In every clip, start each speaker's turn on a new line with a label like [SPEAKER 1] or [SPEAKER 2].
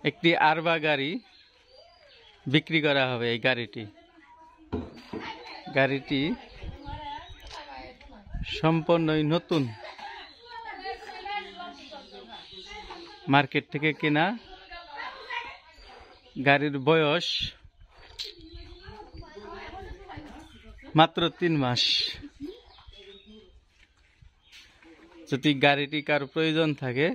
[SPEAKER 1] একটি আরবা গাড়ি বিক্রি করা হবে। এই গাড়িটি সম্পূর্ণই নতুন, মার্কেট থেকে কেনা। গাড়ির বয়স মাত্র 3 মাস। যদি গাড়িটি কারো প্রয়োজন থাকে,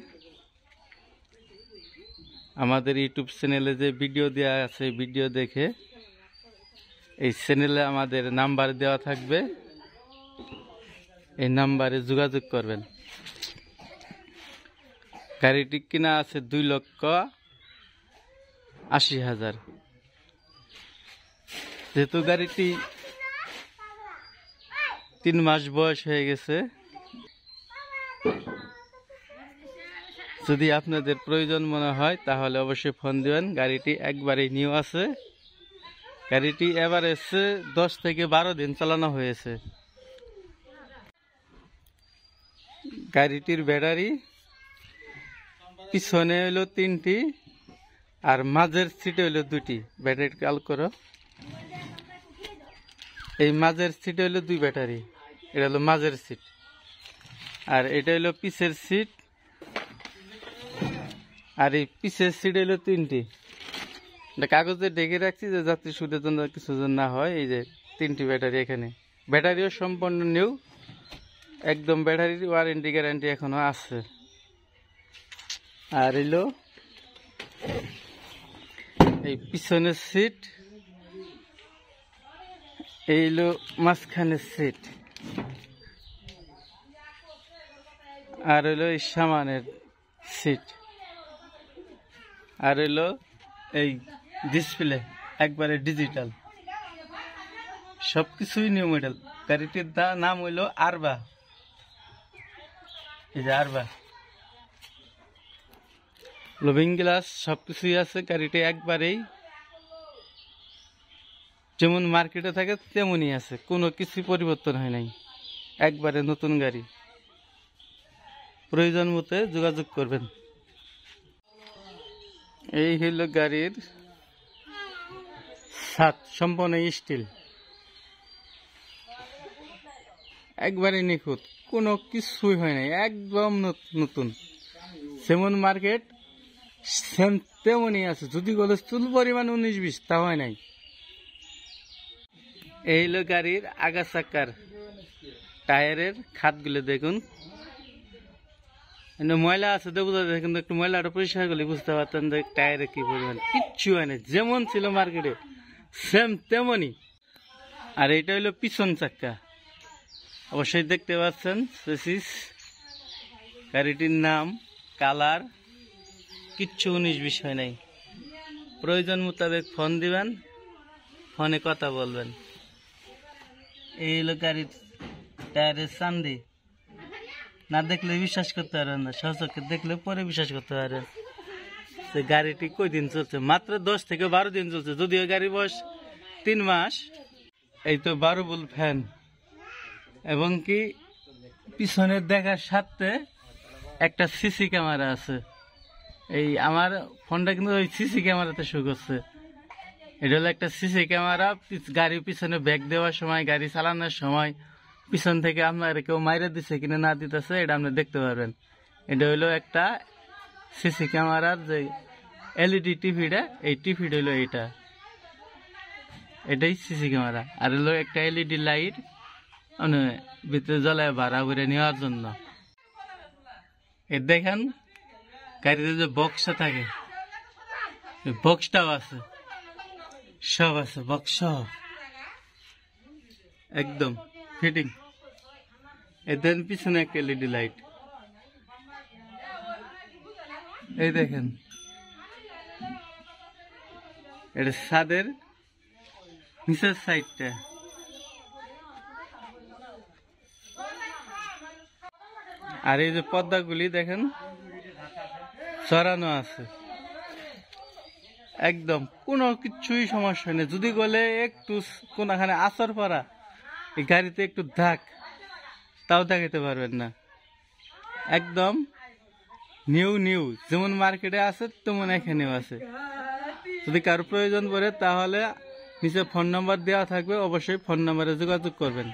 [SPEAKER 1] আমাদের ইউটিউব চ্যানেলে যে ভিডিও দেওয়া আছে, ভিডিও দেখে এই চ্যানেলে আমাদের নাম্বার দেওয়া থাকবে, এই নাম্বারে যোগাযোগ করবেন। গাড়িটি কিনা আছে 2,80,000। যেহেতু গাড়িটি 3 মাস বয়স হয়ে গেছে, যদি আপনাদের প্রয়োজন মনে হয় তাহলে অবশ্যই ফোন দিবেন। গাড়িটি একবারেই নিউ আছে। গাড়িটি এভারেজে 10 থেকে 12 দিন চালানো হয়েছে। গাড়িটির ব্যাটারি পিছনে হইল 3টি আর মাঝের সিটে হইল 2টি। ব্যাটারি কাল করো, এই মাঝের সিটে হইল 2 ব্যাটারি, এটা হলো মাঝের সিট। আর এটা হইল পিছের সিট, আর এই পিছের সিট হইল 3টি। কাগজে ঢেকে রাখছি যে যাত্রী সুদের জন্য কিছু না হয়। এই যে 3টি ব্যাটারি এখানে। ব্যাটারিও সম্পূর্ণ নিউ, একদম ব্যাটারির ওয়ারেন্টি গ্যারান্টি এখনো আছে। আর হইল এই পিছনের সিট, এই হইল মাঝখানের সিট, আর হইল এই সামনের সিট, আর হইল এই ডিসপ্লে একবারে ডিজিটাল। সবকিছুই নিউ মডেল। গাড়িটির নাম হইল আরবা। এই যে আরবা, লুকিং গ্লাস সবকিছুই আছে। গাড়িটি একবারেই যেমন মার্কেটে থাকে তেমনই আছে, কোনো কিছু পরিবর্তন হয় নাই। একবারে নতুন গাড়ি। প্রয়োজন মতো যোগাযোগ করবেন। এই হইল গাড়ির ছাদ, সম্পূর্ণ স্টিল, একবারে নিখুঁত, কোনো কিছুই হয় নাই, একদম নতুন। যেমন মার্কেট সেম তেমনই আছে। যদি বলে চুল পরিমাণ 19-20, তা হয় নাই। এই হলো গাড়ির আগা চাকার টায়ারের খাতগুলো দেখুন, ময়লা আছে তো বুঝা যায়, কিন্তু একটু ময়লাটা পরিষ্কার করলে বুঝতে পারতেন যে টায়ারে কি পরিমাণ। কিচ্ছু হয় না, যেমন ছিল মার্কেটে সেম তেমনই। আর এটা হইলো পিছন চাক্কা, অবশ্যই দেখতে পাচ্ছেন। চেসিস, গাড়িটির নাম, কালার, কিচ্ছু 19-20 হয় নাই। প্রয়োজন মোতাবেক ফোন দিবেন, ফোনে কথা বলবেন। এই হলো গাড়ির টায়ারের চান্দি। না দেখলে বিশ্বাস করতে পারেন না, সচক্ষে দেখলে পরে বিশ্বাস করতে পারেন। গাড়িটি কয়দিন চলছে? মাত্র 10 থেকে 12 দিন চলছে, যদিও গাড়ির বয়স 3 মাস। এই তো 12 ভোল্ট ফ্যান, এবং কি পিছনের দেখার সাথে একটা সিসি ক্যামেরা আছে। এই আমার ফোনটা কিন্তু ওই সিসি ক্যামেরাতে শো করছে। এটা হলো একটা সিসি ক্যামেরা। গাড়ির পিছনে ব্যাক দেওয়ার সময়, গাড়ি চালানোর সময় পিছন থেকে আপনার কেউ মাইরে দিচ্ছে কিনা না দিতেছে, এটা আপনি দেখতে পারবেন। এটা হইলো একটা সিসি ক্যামেরার যে এলইডি টিভিটা, এই টিভিটা হইলো এইটা, এটাই সিসি ক্যামেরা। আর হলো একটা এলইডি লাইট, মানে ভিতরে জ্বলায় ভাড়া করে নেওয়ার জন্য। এ দেখেন গাড়িতে যে বক্সটা থাকে, বক্সটাও আছে, সব আছে, বক্স একদম ফিটিং। এদের পিছনে একটা এলইডি লাইট, এই দেখেন, এটা ছাদের নিচের সাইডটা। আর এই যে পর্দাগুলি দেখেন সরানো আছে, একদম কোনো কিছুই সমস্যা নেই। যদি বলে একটু কোনখানে আচর পড়া, এই গাড়িতে একটু দাগ, তাও দেখাতে পারবেন না। একদম নিউ নিউ যেমন মার্কেটে আছে তেমন এখানেও আছে। যদি কারো প্রয়োজন পড়ে তাহলে নিচে ফোন নাম্বার দেওয়া থাকবে, অবশ্যই ফোন নাম্বারে যোগাযোগ করবেন।